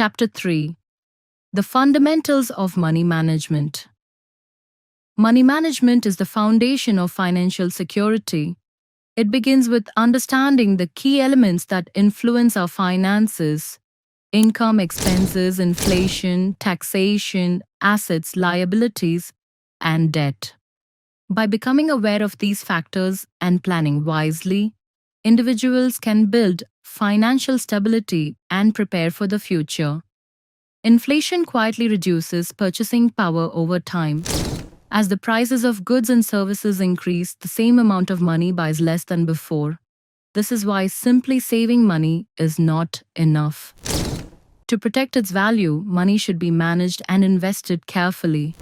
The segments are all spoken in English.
Chapter 3: The Fundamentals of Money Management. Money management is the foundation of financial security. It begins with understanding the key elements that influence our finances: income, expenses, inflation, taxation, assets, liabilities, and debt. By becoming aware of these factors and planning wisely, individuals can build financial stability and prepare for the future. Inflation quietly reduces purchasing power over time. As the prices of goods and services increase, the same amount of money buys less than before. This is why simply saving money is not enough. To protect its value, money should be managed and invested carefully.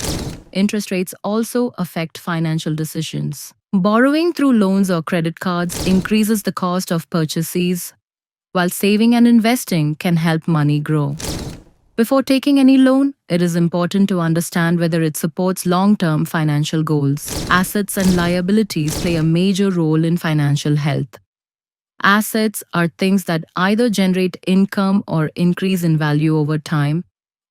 Interest rates also affect financial decisions. Borrowing through loans or credit cards increases the cost of purchases, while saving and investing can help money grow. Before taking any loan, it is important to understand whether it supports long-term financial goals. Assets and liabilities play a major role in financial health. Assets are things that either generate income or increase in value over time,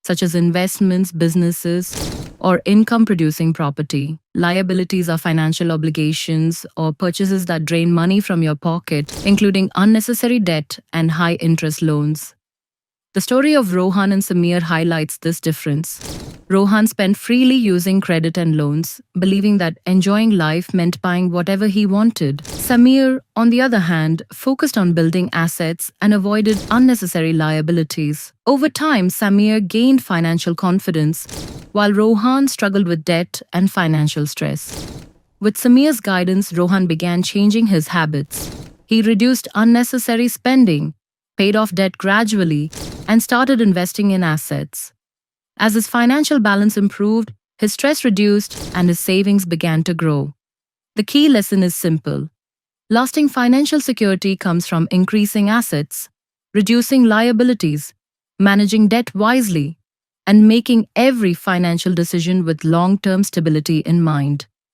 such as investments, businesses, or income-producing property. Liabilities are financial obligations or purchases that drain money from your pocket, including unnecessary debt and high-interest loans. The story of Rohan and Samir highlights this difference. Rohan spent freely using credit and loans, believing that enjoying life meant buying whatever he wanted. Samir, on the other hand, focused on building assets and avoided unnecessary liabilities. Over time, Samir gained financial confidence, while Rohan struggled with debt and financial stress. With Samir's guidance, Rohan began changing his habits. He reduced unnecessary spending, paid off debt gradually, and started investing in assets. As his financial balance improved, his stress reduced and his savings began to grow. The key lesson is simple. Lasting financial security comes from increasing assets, reducing liabilities, managing debt wisely, and making every financial decision with long-term stability in mind.